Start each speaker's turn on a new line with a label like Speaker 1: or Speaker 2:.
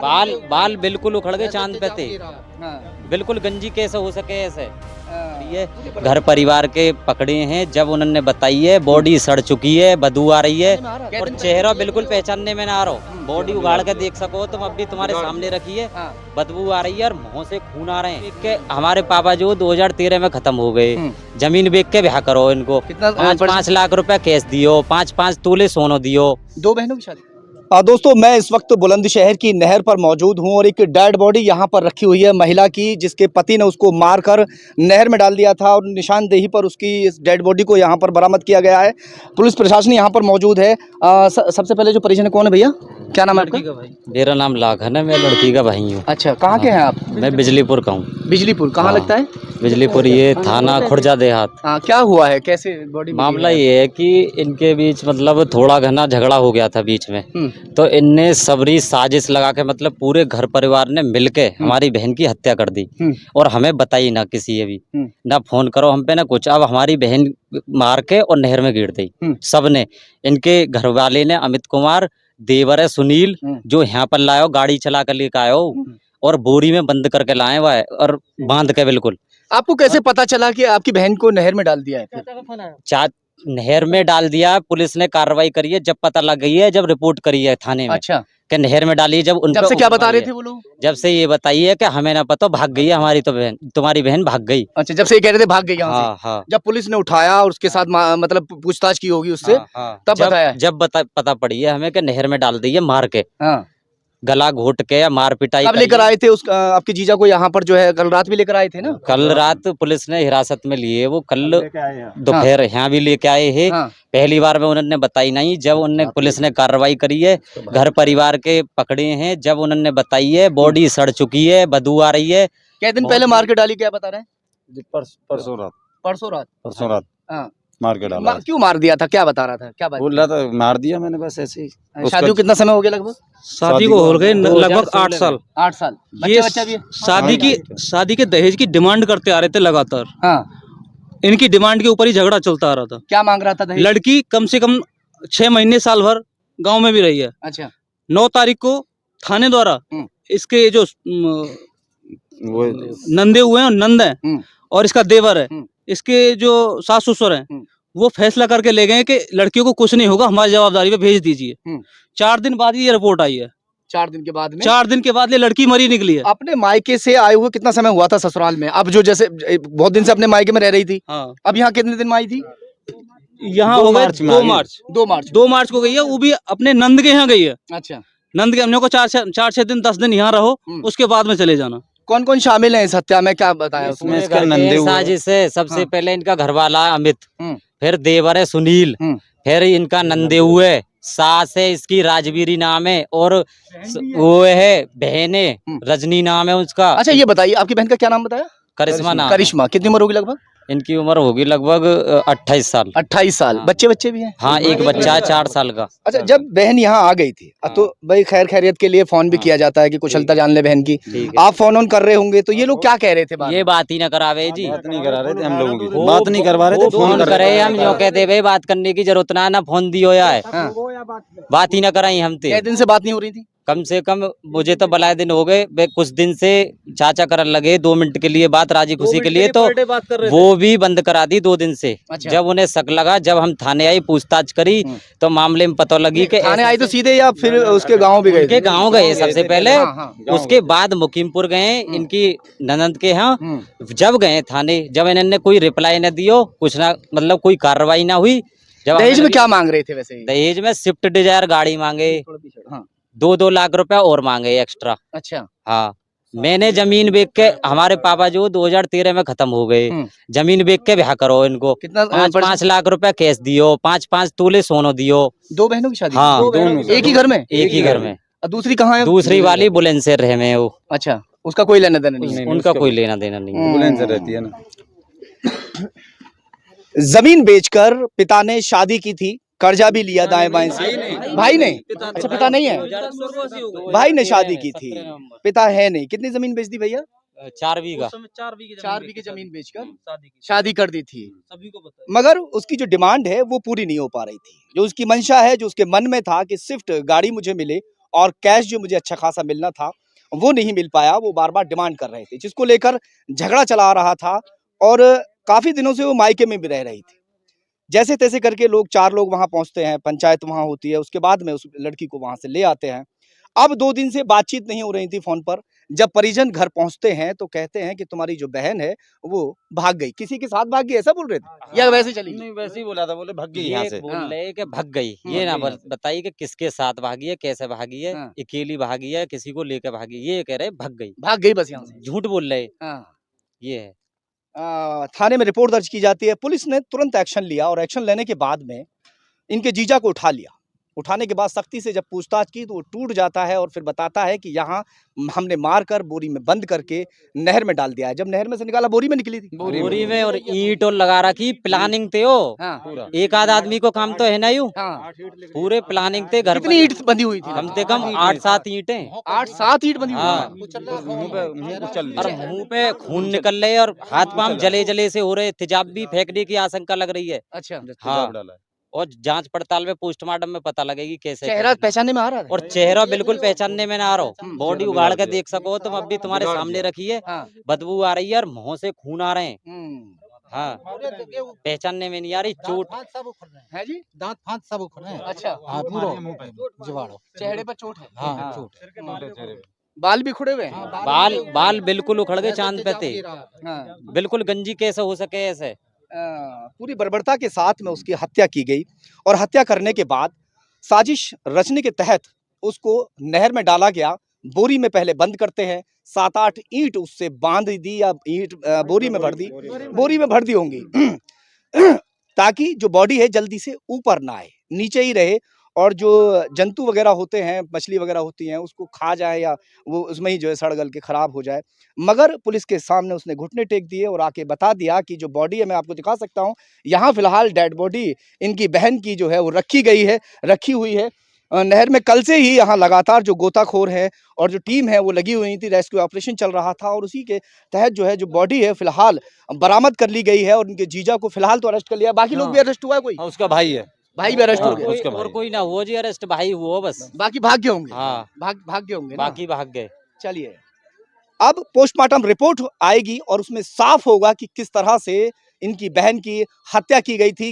Speaker 1: बाल बाल बिल्कुल उखड़ गए चांद पे थे।
Speaker 2: हाँ,
Speaker 1: बिल्कुल गंजी कैसे हो सके ऐसे। ये घर परिवार के पकड़े हैं, जब उन्होंने बताई है बॉडी सड़ चुकी है, बदबू आ रही है और चेहरा बिल्कुल पहचानने में ना आ रहा हो। बॉडी उगाड़ के देख सको तुम, अभी तुम्हारे सामने रखी है,
Speaker 2: हाँ।
Speaker 1: बदबू आ रही है और मुंह से खून आ रहे हैं। देख के हमारे पापा जो 2013 में खत्म हो गए। जमीन बेच के ब्याह करो इनको,
Speaker 2: कितना
Speaker 1: 5 लाख रुपए कैश दियो, 5 तोले सोनो दियो।
Speaker 2: 2 बहनों की शादी। दोस्तों मैं इस वक्त बुलंदशहर की नहर पर मौजूद हूं और एक डेड बॉडी यहां पर रखी हुई है महिला की, जिसके पति ने उसको मारकर नहर में डाल दिया था और निशानदेही पर उसकी इस डेड बॉडी को यहां पर बरामद किया गया है। पुलिस प्रशासन यहां पर मौजूद है। सबसे पहले जो परिजन है कौन है भैया, क्या नाम है आपका?
Speaker 1: मेरा नाम लाखन है, मैं लड़की का भाई हूँ।
Speaker 2: अच्छा, कहाँ के हैं आप?
Speaker 1: मैं बिजलीपुर का हूँ।
Speaker 2: बिजलीपुर कहाँ
Speaker 1: हाँ।
Speaker 2: लगता है?
Speaker 1: बिजलीपुर ये थाना खुर्जा देहात।
Speaker 2: क्या हुआ है, कैसे बॉडी?
Speaker 1: मामला ये है कि इनके बीच मतलब थोड़ा घना झगड़ा हो गया था बीच में, तो इनने सबरी साजिश लगा के मतलब पूरे घर परिवार ने मिलके हमारी बहन की हत्या कर दी और हमें बताई ना किसी अभी, ना फोन करो हम पे ना कुछ। अब हमारी बहन मार के और नहर में गिर दी सबने। इनके घर वाले ने अमित कुमार, देवर है सुनील, जो यहाँ पर लायो गाड़ी चला कर लेकर आयो और बोरी में बंद करके लाए हुआ है और बांध के बिल्कुल।
Speaker 2: आपको कैसे पता चला कि आपकी बहन को नहर में डाल दिया है?
Speaker 1: नहर में डाल दिया, पुलिस ने कार्रवाई करी है, जब पता लग गई है, जब रिपोर्ट करी है थाने में।
Speaker 2: अच्छा,
Speaker 1: कि नहर में डाली, जब उन
Speaker 2: जब से क्या बता रहे थे वो लोग?
Speaker 1: जब से ये बताई है कि हमें ना पता, भाग गई है हमारी तो बहन, तुम्हारी बहन भाग गई।
Speaker 2: अच्छा, जब से ये कह रहे थे भाग गई यहाँ से।
Speaker 1: हाँ हाँ।
Speaker 2: जब पुलिस ने उठाया और उसके साथ मतलब पूछताछ की होगी उससे, तब बताया?
Speaker 1: जब पता पड़ी है हमें कि नहर में डाल दी है मार के,
Speaker 2: हाँ।
Speaker 1: गला घोट के या मार पिटाई।
Speaker 2: कब लेकर आए थे आपके जीजा को यहाँ पर, जो है कल रात भी लेकर आए थे ना?
Speaker 1: कल रात पुलिस ने हिरासत में लिए, वो कल दोपहर यहाँ भी लेके आए हैं। पहली बार में उन्होंने बताई नहीं, जब उन्होंने पुलिस ने कार्रवाई करी है, घर परिवार के पकड़े हैं, जब उन्होंने बताई है बॉडी सड़ चुकी है, बदबू आ रही है।
Speaker 2: क्या दिन पहले मार के डाली, क्या बता रहे हैं?
Speaker 3: परसों रात।
Speaker 2: परसों रात। हाँ।
Speaker 3: मार के डाला।
Speaker 2: क्यों मार दिया था, क्या बता रहा था, क्या बात?
Speaker 3: बोल रहा था मार दिया मैंने, बस ऐसे ही।
Speaker 2: शादी को कितना समय हो गया लगभग?
Speaker 4: शादी को हो गए लगभग 8 साल।
Speaker 2: 8 साल।
Speaker 4: ये
Speaker 2: बच्चा भी है?
Speaker 4: शादी के दहेज की डिमांड करते आ रहे थे लगातार।
Speaker 2: हाँ।
Speaker 4: इनकी डिमांड के ऊपर ही झगड़ा चलता आ रहा था।
Speaker 2: क्या मांग रहा था दहेज?
Speaker 4: लड़की कम से कम 6 महीने साल भर गांव में भी रही है।
Speaker 2: अच्छा।
Speaker 4: 9 तारीख को थाने द्वारा इसके जो
Speaker 3: वो
Speaker 4: नंदे हुए हैं, नंद है और इसका देवर है, इसके जो सास ससुर हैं, वो फैसला करके ले गए कि लड़कियों को कुछ नहीं होगा, हमारी जवाबदारी पे भेज दीजिए। 4 दिन बाद ये रिपोर्ट आई है।
Speaker 2: 4 दिन के बाद में?
Speaker 4: 4 दिन के बाद ये लड़की मरी निकली है।
Speaker 2: अपने मायके से आए हुए कितना समय हुआ था ससुराल में? अब जो जैसे बहुत दिन से अपने मायके में रह रही थी,
Speaker 4: हाँ।
Speaker 2: अब यहाँ कितने दिन में आई थी?
Speaker 4: यहाँ हो गए 2 मार्च को गई है, वो भी अपने नंद के यहाँ गई है।
Speaker 2: अच्छा।
Speaker 4: नंद के हमने को 4-6 दिन 10 दिन यहाँ रहो, उसके बाद में चले जाना।
Speaker 2: कौन कौन शामिल है इस हत्या में, क्या बताया उसमें?
Speaker 1: इसका साजिश है। सबसे पहले इनका घरवाला अमित, फिर देवर है सुनील, फिर इनका नंदे हुए, सास है इसकी राजवीरी नाम है, और वो है बहन है रजनी नाम है उसका।
Speaker 2: अच्छा, ये बताइए आपकी बहन का क्या नाम बताया?
Speaker 1: करिश्मा नाम।
Speaker 2: करिश्मा। कितनी उम्र होगी लगभग?
Speaker 1: इनकी उम्र होगी लगभग 28 साल।
Speaker 2: 28 साल। बच्चे भी हैं?
Speaker 1: हाँ, एक बच्चा है 4 साल का।
Speaker 2: अच्छा, जब बहन यहाँ आ गई थी तो भाई खैरियत के लिए फोन भी किया जाता है कि कुशलता जान ले बहन की। आप फोन ऑन कर रहे होंगे, तो ये लोग क्या कह रहे थे?
Speaker 1: ये बात ही ना करावे जी,
Speaker 3: बात नहीं करा रहे थे हम लोगों की, बात नहीं करवा रहे थे।
Speaker 1: फोन करे हम जो कहते भाई बात करने की जरूरत ना फोन दियो यार, बात ही ना कराई हम।
Speaker 2: कितने दिन से बात नहीं हो रही थी?
Speaker 1: कम से कम मुझे तो बलाए दिन हो गए, कुछ दिन से चाचा करन लगे 2 मिनट के लिए बात, राजी खुशी के लिए, तो वो भी बंद करा दी 2 दिन से।
Speaker 2: अच्छा।
Speaker 1: जब उन्हें शक लगा, जब हम थाने आई, पूछताछ करी, तो मामले में पता लगी कि
Speaker 2: थाने आई तो सीधे या फिर उसके गांव भी गए?
Speaker 1: उनके गांव गए सबसे पहले, उसके बाद मुकीमपुर गए इनकी ननद के यहाँ। जब गए थाने, जब इन्होंने कोई रिप्लाई न दियो, कुछ ना मतलब कोई कार्रवाई ना हुई। जब
Speaker 2: दहेज में क्या मांग रहे थे वैसे?
Speaker 1: दहेज में स्विफ्ट डिजायर गाड़ी मांगे, 2-2 लाख रुपया और मांगे एक्स्ट्रा।
Speaker 2: अच्छा।
Speaker 1: हाँ, मैंने जमीन बेच के, हमारे पापा जो 2013 में खत्म हो गए, जमीन बेच के ब्याह करो इनको,
Speaker 2: कितना?
Speaker 1: 5 लाख रुपया कैश दियो, 5 तोले सोनो दियो।
Speaker 2: 2 बहनों की शादी?
Speaker 1: हाँ,
Speaker 2: एक ही घर में?
Speaker 1: एक ही घर में।
Speaker 2: दूसरी कहाँ है?
Speaker 1: दूसरी वाली बुलंदशहर रहे में वो।
Speaker 2: अच्छा, उसका कोई लेना देना नहीं?
Speaker 1: उनका कोई लेना देना नहीं।
Speaker 3: बुलंदशहर रहती है ना।
Speaker 2: जमीन बेचकर पिता ने शादी की थी, कर्जा भी लिया दाएं बाएं से। भाई ने? अच्छा, पिता नहीं है, भाई ने शादी की थी, पिता है नहीं। कितनी जमीन बेच दी भैया?
Speaker 1: 4 बीघा।
Speaker 2: 4 बीघे जमीन बेचकर शादी कर दी थी। मगर उसकी जो डिमांड है वो पूरी नहीं हो पा रही थी। जो उसकी मंशा है, जो उसके मन में था कि स्विफ्ट गाड़ी मुझे मिले और कैश जो मुझे अच्छा खासा मिलना था वो नहीं मिल पाया। वो बार बार डिमांड कर रहे थे, जिसको लेकर झगड़ा चला आ रहा था और काफी दिनों से वो मायके में भी रह रही थी। जैसे तैसे करके लोग 4 लोग वहां पहुंचते हैं, पंचायत वहां होती है, उसके बाद में उस लड़की को वहां से ले आते हैं। अब 2 दिन से बातचीत नहीं हो रही थी फोन पर। जब परिजन घर पहुंचते हैं तो कहते हैं कि तुम्हारी जो बहन है वो भाग गई, किसी के साथ भाग गई, ऐसा बोल रहे थे या वैसे चली गई?
Speaker 3: नहीं वैसे ही बोला था, बोले भग गई यहाँ
Speaker 1: ये
Speaker 3: से।
Speaker 1: बोल
Speaker 2: हाँ।
Speaker 1: रहे कि भाग गई, ये ना
Speaker 3: भाग गई यहाँ से।
Speaker 1: बताइए कि किसके साथ भागी है, कैसे भागी है,
Speaker 2: हाँ।
Speaker 1: अकेली भागी है, किसी को लेकर भागी, ये कह रहे भाग गई।
Speaker 2: भाग गई बस यहाँ से।
Speaker 1: झूठ बोल रहे,
Speaker 2: हाँ।
Speaker 1: ये है।
Speaker 2: थाने में रिपोर्ट दर्ज की जाती है। पुलिस ने तुरंत एक्शन लिया और एक्शन लेने के बाद में इनके जीजा को उठा लिया। उठाने के बाद सख्ती से जब पूछताछ की तो वो टूट जाता है और फिर बताता है कि यहाँ हमने मार कर बोरी में बंद करके नहर में डाल दिया है। जब नहर में से निकाला बोरी में निकली थी।
Speaker 1: बोरी में और ईंट और लगा रखी, प्लानिंग थे वो।
Speaker 2: हाँ।
Speaker 1: एक आध आदमी को काम तो है ना यूं,
Speaker 2: हाँ।
Speaker 1: पूरे प्लानिंग थे। घर
Speaker 2: कितनी ईंट बंधी हुई थी?
Speaker 1: कम से कम 8-7 ईंटें।
Speaker 2: 8-7 ईंट बंधी हुई
Speaker 1: हाँ।
Speaker 3: मुंह पे चल
Speaker 1: और मुंह पे खून निकल रहे और हाथ पांव जले जले से हो रहे, तेजाब भी फेंकने की आशंका लग रही है।
Speaker 2: अच्छा।
Speaker 1: हाँ। और जांच पड़ताल में पोस्टमार्टम में पता लगेगी कैसे
Speaker 2: चेहरा
Speaker 1: कैसे।
Speaker 2: पहचानने में आ रहा है?
Speaker 1: और चेहरा बिल्कुल पहचानने में ना आ रहा हो, बॉडी उगाड़ के
Speaker 3: दिया।
Speaker 1: देख सको तुम, अब भी तुम्हारे
Speaker 3: उगाड़
Speaker 1: सामने
Speaker 3: दिया।
Speaker 1: रखी है,
Speaker 2: हाँ।
Speaker 1: बदबू आ रही है और मुंह से खून आ रहे हैं।
Speaker 2: हम्म।
Speaker 1: हाँ, पहचानने में नहीं आ रही। चोट
Speaker 2: है जी?
Speaker 5: दांत फांत सब उखड़ रहे हैं।
Speaker 2: अच्छा।
Speaker 5: हाँ पूरा जुगाड़ो।
Speaker 2: चेहरे पर चोट है?
Speaker 5: हाँ चोट।
Speaker 2: बाल भी खुड़े हुए हैं?
Speaker 1: बाल बाल बिल्कुल उखड़ गए, चांद पे थे।
Speaker 2: हाँ।
Speaker 1: बिल्कुल गंजी कैसे हो सके ऐसे।
Speaker 2: पूरी बर्बरता के साथ में उसकी हत्या की गई और हत्या करने के बाद साजिश रचने के तहत उसको नहर में डाला गया। बोरी में पहले बंद करते हैं, 7-8 ईंट उससे बांध दी या ईंट बोरी में भर दी, बोरी में भर दी होंगी ताकि जो बॉडी है जल्दी से ऊपर ना आए, नीचे ही रहे और जो जंतु वगैरह होते हैं, मछली वगैरह होती हैं, उसको खा जाए या वो उसमें ही जो है सड़ गल के खराब हो जाए। मगर पुलिस के सामने उसने घुटने टेक दिए और आके बता दिया कि जो बॉडी है मैं आपको दिखा सकता हूँ, यहाँ फिलहाल डेड बॉडी इनकी बहन की जो है वो रखी हुई है नहर में। कल से ही यहाँ लगातार जो गोताखोर है और जो टीम है वो लगी हुई थी, रेस्क्यू ऑपरेशन चल रहा था और उसी के तहत जो है जो बॉडी है फिलहाल बरामद कर ली गई है और उनके जीजा को फिलहाल तो अरेस्ट कर लिया। बाकी लोग भी अरेस्ट हुआ है? कोई
Speaker 3: उसका भाई है,
Speaker 2: भाई भी अरेस्ट हो गए?
Speaker 3: उसका भाई।
Speaker 1: और कोई ना हुआ जी अरेस्ट, भाई हुआ बस।
Speaker 2: बाकी भाग गए होंगे?
Speaker 1: हाँ,
Speaker 2: भाग गए होंगे ना?
Speaker 1: बाकी भाग गए।
Speaker 2: चलिए, अब पोस्टमार्टम रिपोर्ट आएगी और उसमें साफ होगा कि किस तरह से इनकी बहन की हत्या की गई थी।